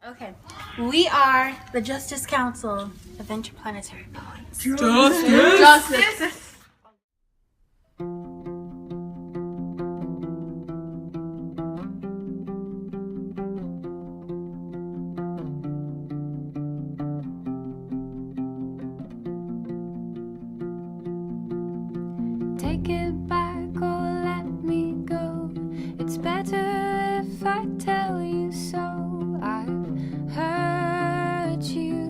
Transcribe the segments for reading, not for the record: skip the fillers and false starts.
Okay, we are the Justice Council of Interplanetary Poets. Justice. Take it back or let me go. It's better if I tell you so. I've hurt you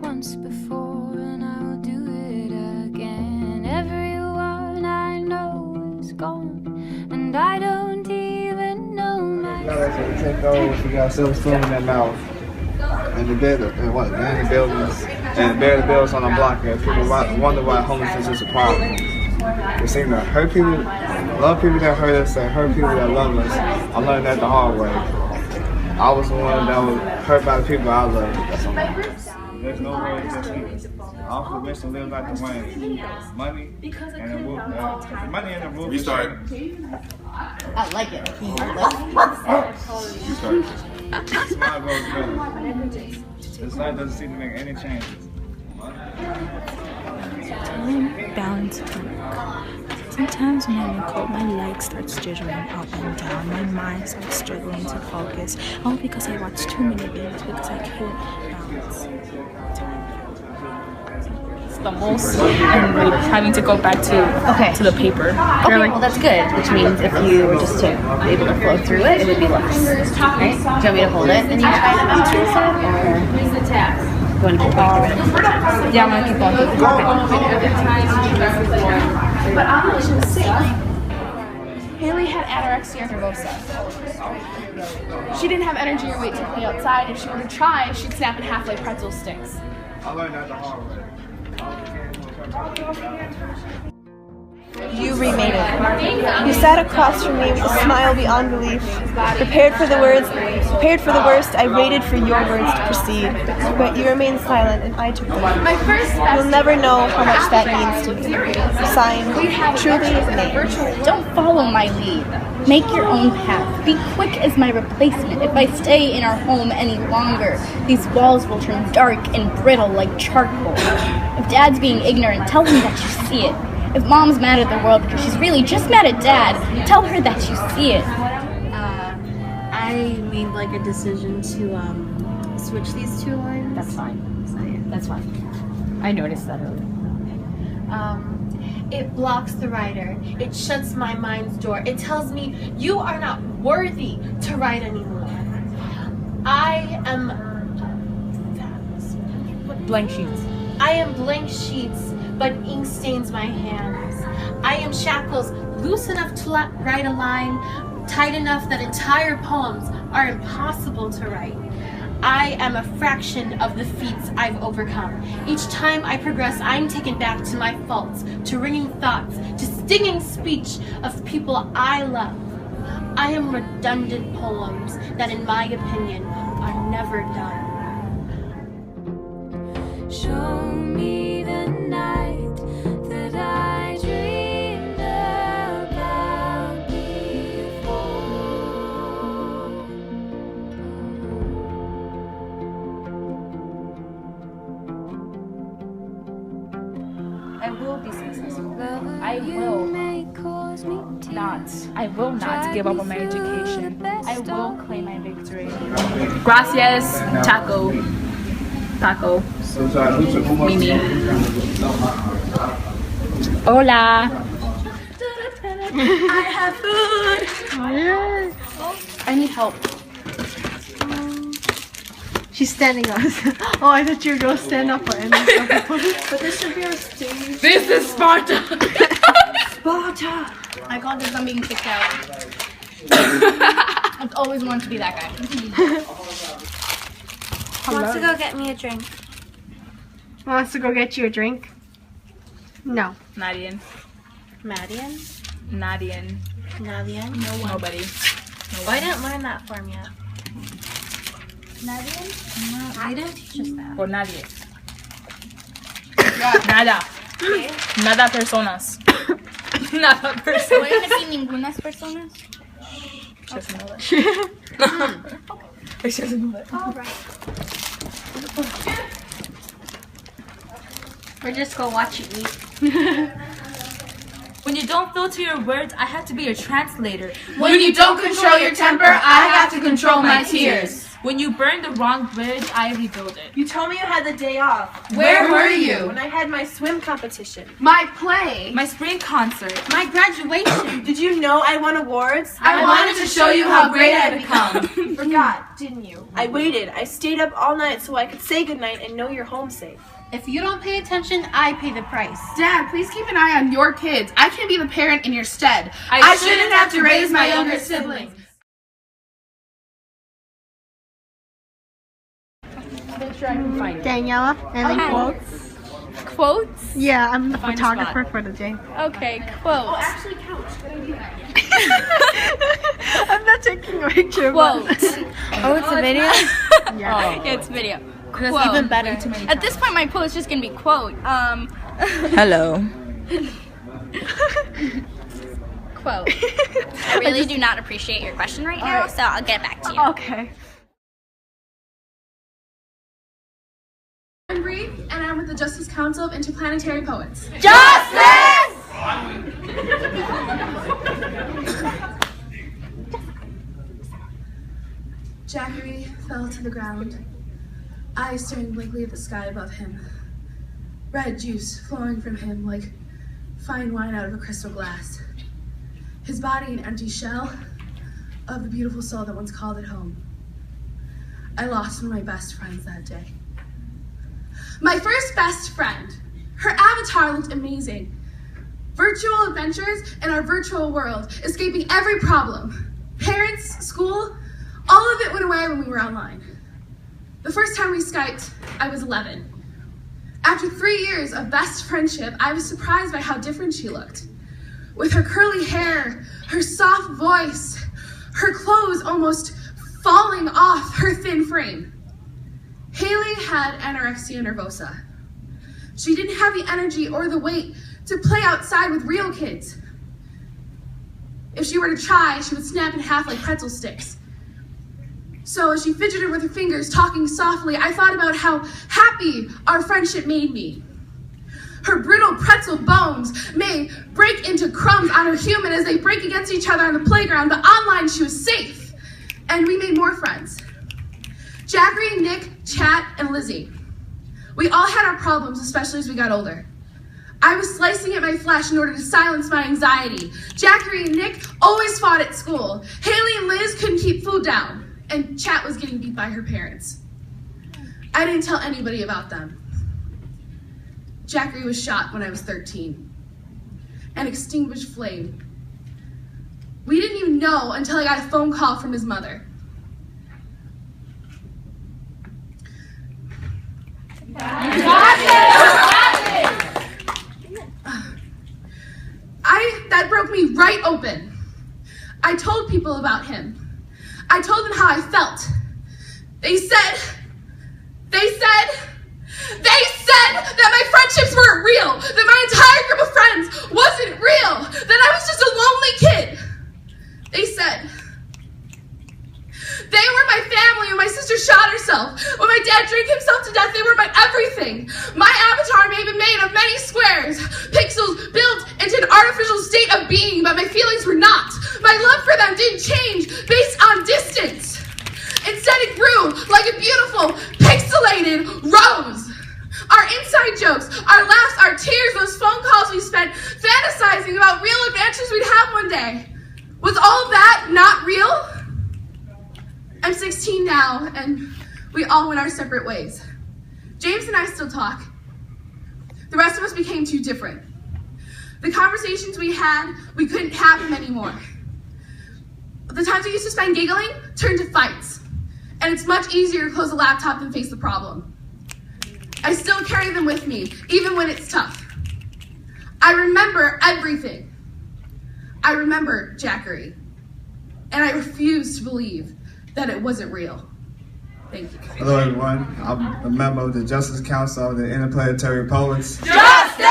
once before and I'll do it again. Everyone I know is gone and I don't even know my We take those, we got silver spoon in their mouth. And the bed, abandoned buildings, and abandoned buildings on the block. And people wonder why homelessness is a problem. They seem to hurt people, love people that hurt us, and hurt people that love us. I learned that the hard way. I was the one that was hurt by the people I love. There's no way to just all permission live like the Wayne. Money and the rule. Money and the rule. You start. I like it. You start. Smile goes better. This life doesn't seem to make any changes. Balance work. Sometimes when I'm in cold, my legs start jittering up and down. My mind starts struggling to focus. All because I watch too many videos because I can't balance time. It's the most and like having to go back to the paper. Okay, well that's good, which means if you were just to be able to flow through it, it would be less. Right? Do you want me to hold it and you try to balance yourself, or you want to keep going through it? Yeah, I'm gonna keep going. Haley had anorexia nervosa. She didn't have energy or weight to play outside. If she were to try, she'd snap in half like pretzel sticks. I learned that the hard way. You remade it. You sat across from me with a smile beyond belief. Prepared for the worst, I waited for your words to proceed. But you remained silent and I took them. You'll never know how much that means to me. Signed, truly named. Don't follow my lead. Make your own path. Be quick as my replacement. If I stay in our home any longer, these walls will turn dark and brittle like charcoal. If Dad's being ignorant, tell him that you see it. If Mom's mad at the world because she's really just mad at Dad, tell her that you see it. I made like a decision to switch these two lines. That's fine. So, yeah. That's fine. I noticed that earlier. It blocks the writer. It shuts my mind's door. It tells me you are not worthy to write anymore. I am Blank sheets. I am blank sheets, but ink stains my hands. I am shackles loose enough to write a line, tight enough that entire poems are impossible to write. I am a fraction of the feats I've overcome. Each time I progress, I'm taken back to my faults, to ringing thoughts, to stinging speech of people I love. I am redundant poems that, in my opinion, are never done. Show me the night that I dreamed about before. I will be successful. I will not give up on my education. I will claim my victory. Gracias, taco. Mimi. Hola. I have food! I need help. She's standing up. Oh, I thought you were going to stand up for him. But this should be our stage. This is Sparta. Sparta! I called this on being kicked out. I've always wanted to be that guy. Who wants to go get me a drink? Wants to go get you a drink? No. Nadian. Madian? Nadian. Navian? Nobody. I didn't learn that form yet. Navian? No, I didn't teach us that. Por nadie. Nada. Nada personas. Nada personas. ¿Pueden decir ningunas personas? Just know that. All right. We're just gonna watch you eat. When you don't filter your words, I have to be your translator. When you don't control your temper, I have to control my tears. When you burn the wrong bridge, I rebuild it. You told me you had the day off. Where were you? When I had my swim competition. My play. My spring concert. My graduation. Did you know I won awards? I wanted to show you how great I've become. You forgot, didn't you? I waited. I stayed up all night so I could say goodnight and know you're home safe. If you don't pay attention, I pay the price. Dad, please keep an eye on your kids. I can be the parent in your stead. I shouldn't have to raise my younger siblings. Make sure I can find it. Daniela, any quotes? Quotes? Yeah, I'm the Find a photographer for the day. Okay, quotes. Actually, couch. Good idea. I'm not taking a picture. Quotes. Oh, it's a video? Yeah, it's video. That's Quote. even better. At this point, my quote is just gonna be quote. Hello. Quote. I really do not appreciate your question right now, so I'll get back to you. Okay. I'm Bree, and I'm with the Justice Council of Interplanetary Poets. Justice! Jackery fell to the ground, eyes staring blankly at the sky above him. Red juice flowing from him like fine wine out of a crystal glass. His body an empty shell of the beautiful soul that once called it home. I lost one of my best friends that day. My first best friend. Her avatar looked amazing. Virtual adventures in our virtual world, escaping every problem. Parents, school, all of it went away when we were online. The first time we Skyped, I was 11. After 3 years of best friendship, I was surprised by how different she looked. With her curly hair, her soft voice, her clothes almost falling off her thin frame. Haley had anorexia nervosa. She didn't have the energy or the weight to play outside with real kids. If she were to try, she would snap in half like pretzel sticks. So as she fidgeted with her fingers, talking softly, I thought about how happy our friendship made me. Her brittle pretzel bones may break into crumbs on her human as they break against each other on the playground, but online she was safe. And we made more friends. Jackery, Nick, Chat, and Lizzie. We all had our problems, especially as we got older. I was slicing at my flesh in order to silence my anxiety. Jackery and Nick always fought at school. Haley and Liz couldn't keep food down. And Chat was getting beat by her parents. I didn't tell anybody about them. Jackery was shot when I was 13. An extinguished flame. We didn't even know until I got a phone call from his mother. That broke me right open. I told people about him. I told them how I felt. They said that my friendships weren't real, that my entire group of friends wasn't real, that I was just a lonely kid. They said they were my family when my sister shot herself, when my dad drank himself to death. They were my everything. My avatar may have been made of many squares, pixels built into an artificial state of being, but my feelings were not. My love for them didn't change based on distance. Instead, it grew like a beautiful, pixelated rose. Our inside jokes, our laughs, our tears, those phone calls we spent fantasizing about real adventures we'd have one day. Was all that not real? I'm 16 now, and we all went our separate ways. James and I still talk. The rest of us became too different. The conversations we had, we couldn't have them anymore. The times we used to spend giggling turned to fights. And it's much easier to close a laptop than face the problem. I still carry them with me, even when it's tough. I remember everything. I remember Jackery. And I refuse to believe that it wasn't real. Thank you. Hello everyone, I'm a member of the Justice Council of the Interplanetary Poets. Justice!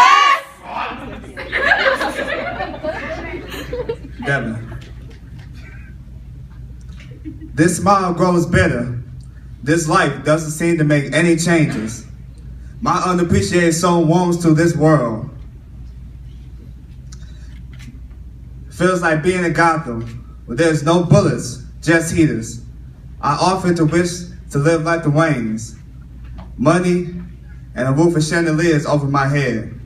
Devin. This smile grows bitter This life doesn't seem to make any changes. My unappreciated soul warms to this world. Feels like being in Gotham, where there's no bullets, just heaters. I offer to wish to live like the Waynes. Money and a roof of chandeliers over my head.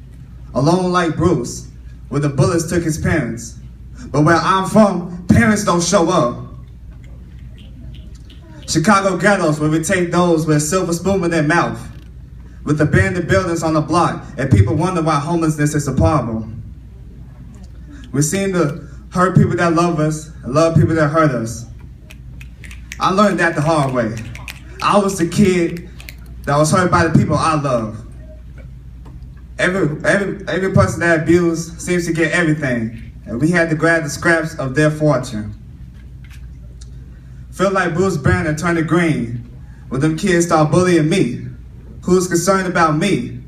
Alone like Bruce, where the bullets took his parents. But where I'm from, parents don't show up. Chicago ghettos, where we take those with a silver spoon in their mouth. With abandoned buildings on the block, and people wonder why homelessness is a problem. We seem to hurt people that love us, and love people that hurt us. I learned that the hard way. I was the kid that was hurt by the people I love. Every person that abused seems to get everything, and we had to grab the scraps of their fortune. Feel like Bruce Banner turned to green when them kids start bullying me. Who's concerned about me?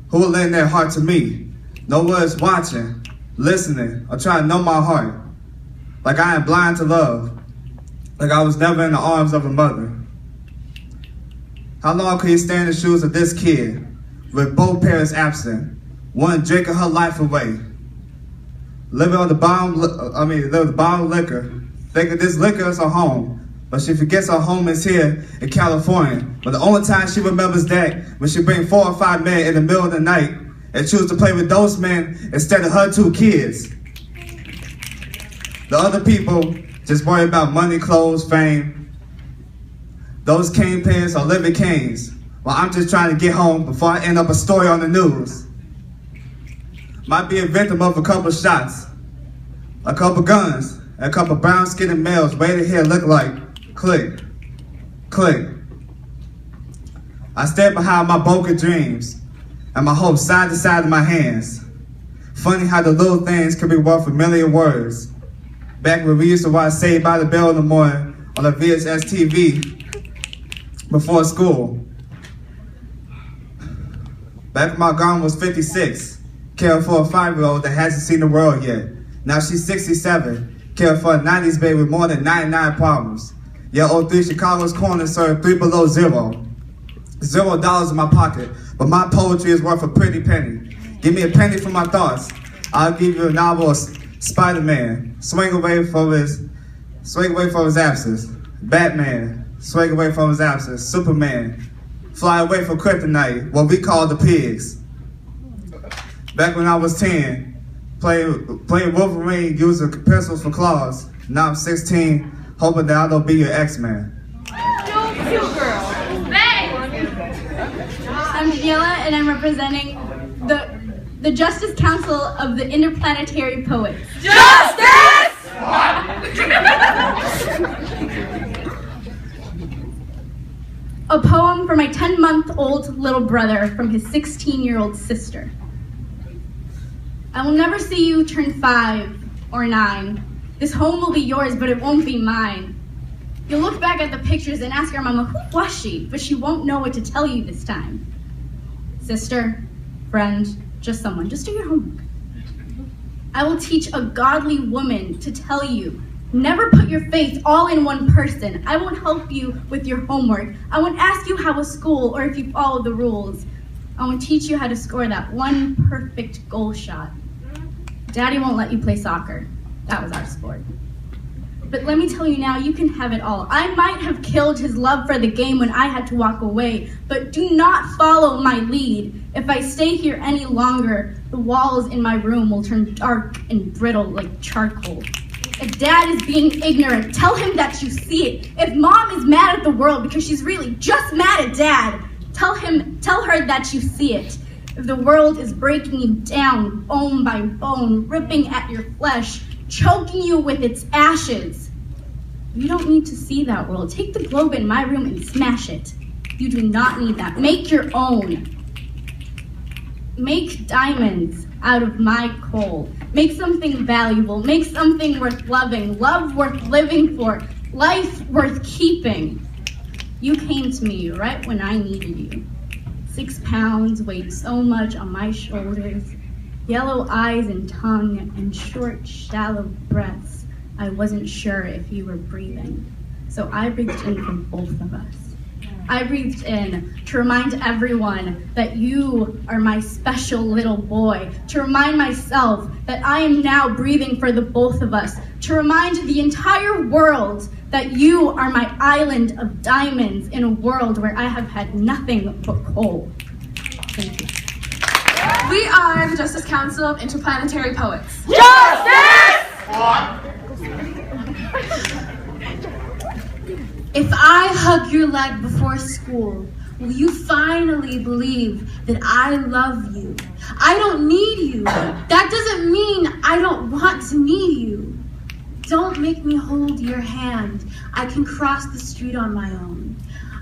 Who will lend their heart to me? No one is watching, listening, or trying to know my heart. Like I am blind to love. Like I was never in the arms of a mother. How long could you stay in the shoes of this kid with both parents absent, one drinking her life away, living on the bottom liquor, thinking this liquor is her home, but she forgets her home is here in California. But the only time she remembers that when she bring 4 or 5 men in the middle of the night and choose to play with those men instead of her 2 kids. The other people just worry about money, clothes, fame. Those kingpins are living kings, while I'm just trying to get home before I end up a story on the news. Might be a victim of a couple shots, a couple guns, and a couple brown-skinned males waiting here look like click, click. I stand behind my broken dreams and my hopes side to side in my hands. Funny how the little things can be worth a million words. Back when we used to watch Saved by the Bell in the morning on the VHS TV before school. Back when my grandma was 56, caring for a 5-year-old that hasn't seen the world yet. Now she's 67, caring for a 90s baby with more than 99 problems. Yet 03 Chicago's corner served 3 below zero. $0 in my pocket, but my poetry is worth a pretty penny. Give me a penny for my thoughts. I'll give you a novel of Spider-Man, swing away from his absence. Batman, swing away from his absence. Superman, fly away from kryptonite, what we call the pigs. Back when I was 10, playing Wolverine using pencils for claws. Now I'm 16, hoping that I don't be your X-Man. I'm Daniela, and I'm representing the Justice Council of the Interplanetary Poets. Justice! A poem for my 10-month-old little brother from his 16-year-old sister. I will never see you turn 5 or 9. This home will be yours, but it won't be mine. You'll look back at the pictures and ask your mama, who was she? But she won't know what to tell you this time. Sister, friend, just someone. Just do your homework. I will teach a godly woman to tell you, never put your faith all in one person. I won't help you with your homework. I won't ask you how was school or if you followed the rules. I won't teach you how to score that one perfect goal shot. Daddy won't let you play soccer. That was our sport. But let me tell you now, you can have it all. I might have killed his love for the game when I had to walk away, but do not follow my lead. If I stay here any longer, the walls in my room will turn dark and brittle like charcoal. If Dad is being ignorant, tell him that you see it. If Mom is mad at the world because she's really just mad at Dad, tell her that you see it. If the world is breaking you down bone by bone, ripping at your flesh, choking you with its ashes, you don't need to see that world. Take the globe in my room and smash it. You do not need that. Make your own. Make diamonds out of my coal. Make something valuable. Make something worth loving. Love worth living for. Life worth keeping. You came to me right when I needed you. 6 pounds weighed so much on my shoulders. Yellow eyes and tongue and short, shallow breaths. I wasn't sure if you were breathing, so I breathed in for both of us. I breathed in to remind everyone that you are my special little boy, to remind myself that I am now breathing for the both of us, to remind the entire world that you are my island of diamonds in a world where I have had nothing but coal. Thank you. We are the Justice Council of Interplanetary Poets. If I hug your leg before school, will you finally believe that I love you? I don't need you. That doesn't mean I don't want to need you. Don't make me hold your hand. I can cross the street on my own.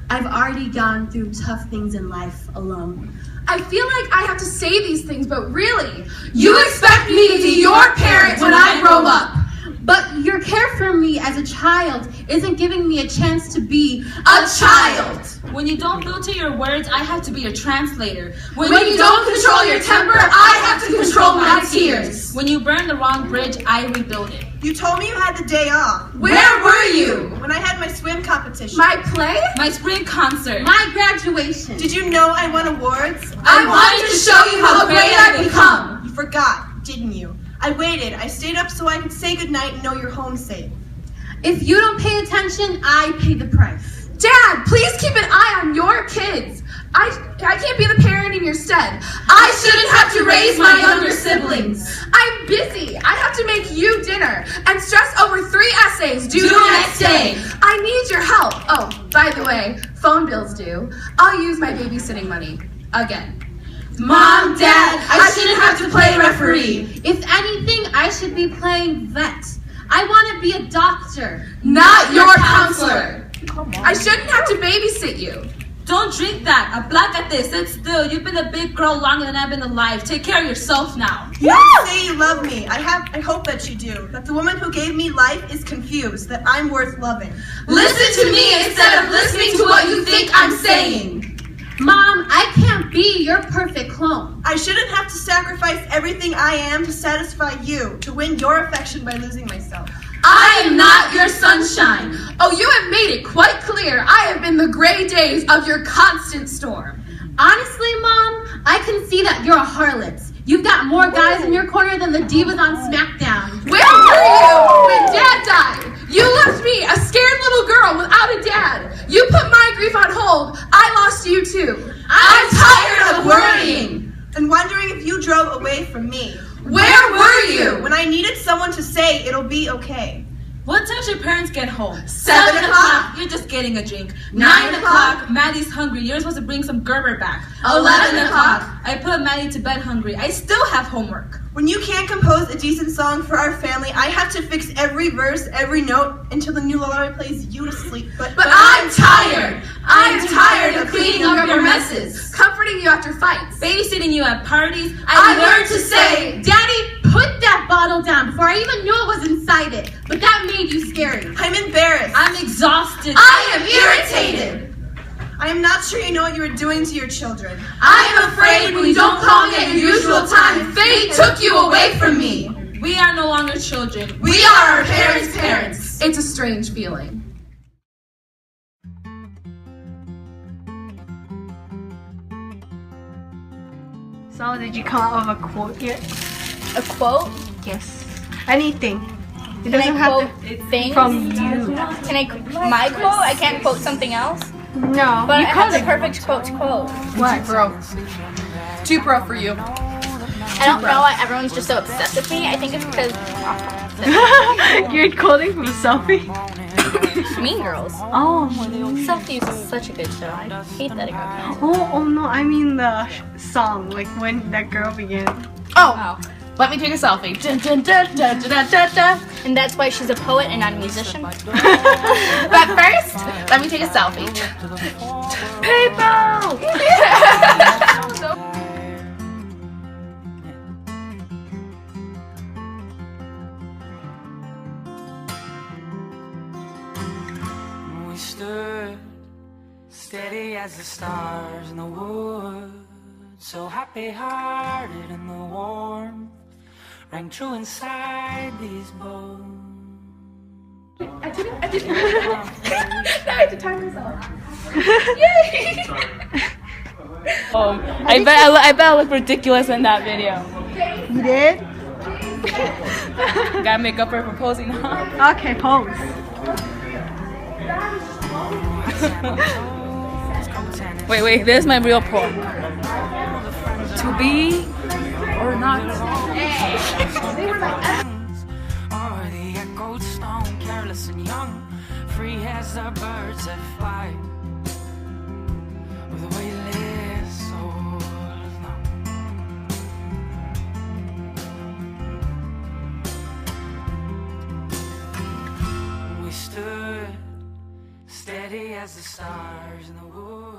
I've already gone through tough things in life alone. I feel like I have to say these things, but really, you expect me to be your parent when I grow up. But your care for me as a child isn't giving me a chance to be A child. When you don't filter your words, I have to be your translator. When you don't control your temper, I have to control my tears. When you burn the wrong bridge, I rebuild it. You told me you had the day off. Where were you? When I had my swim competition. My play? My spring concert. my graduation. Did you know I won awards? I wanted to show you how great I've become. You forgot, didn't you? I waited. I stayed up so I could say goodnight and know you're home safe. If you don't pay attention, I pay the price. Dad, please keep an eye on your kids. I can't be the parent in your stead. I shouldn't have to raise my younger siblings. I'm busy. I have to make you dinner and stress over 3 essays due the next day. I need your help. Oh, by the way, phone bills due. I'll use my babysitting money again. Mom, Dad, I shouldn't have to play referee. If anything, I should be playing vet. I want to be a doctor. Not your counselor. I shouldn't have to babysit you. Don't drink that. A black at this. Sit still. You've been a big girl longer than I've been alive. Take care of yourself now. You don't say you love me. I hope that you do. That the woman who gave me life is confused. That I'm worth loving. Listen to me instead of listening to what you think I'm saying. Mom, I can't be your perfect clone. I shouldn't have to sacrifice everything I am to satisfy you, to win your affection by losing myself. I am not your sunshine. Oh, you have made it quite clear. I have been the gray days of your constant storm. Honestly, Mom, I can see that you're a harlot. You've got more guys in your corner than the divas on SmackDown. Where were you when Dad died? You left me, a scared little girl without a dad. You put my grief on hold. I lost you too. I'm tired of worrying. And wondering if you drove away from me. Where were you? When I needed someone to say it'll be okay. What time should your parents get home? 7 o'clock. You're just getting a drink. 9 o'clock. Maddie's hungry. You're supposed to bring some Gerber back. 11 o'clock. I put Maddie to bed hungry. I still have homework. When you can't compose a decent song for our family, I have to fix every verse, every note, until the new lullaby plays you to sleep. But I'm tired. I'm tired of cleaning up your messes, comforting you after fights. Babysitting you at parties. I learned to say, Daddy, put that bottle down before I even knew it was inside it. But that made you scary. I'm embarrassed. I'm exhausted. I am irritated. I am not sure you know what you are doing to your children. I am afraid when you don't call me at your usual time, fate took you away from me. We are no longer children. We are our parents' parents. It's a strange feeling. So, did you come up with a quote yet? A quote? Yes. Anything. It Can doesn't I have quote to things? from you. Can I my quote? I can't quote something else. No, But I you have the could. perfect quote to quote. What? Too pro for you. I don't know why everyone's just so obsessed with me. I think it's because You're quoting from a selfie? Mean Girls. Oh. Selfie is such a good show. I hate that it got Oh no, I mean the song, like when that girl began. Oh. Let me take a selfie. Dun, dun, dun, dun, dun, dun, dun. And that's why she's a poet and not a musician. But first, let me take a selfie. PayPal! We stood steady as the stars in the woods, so happy-hearted in the warmth rang true inside these bones. I didn't. Now I have to time myself. I bet I look ridiculous in that video. You did? Gotta make up for proposing, huh? Okay, pose. Wait, there's my real poem. To be or not. Or the echoed stone, careless and young, free as the birds that fly, with a weightless soul long. We stood steady as the stars in the woods.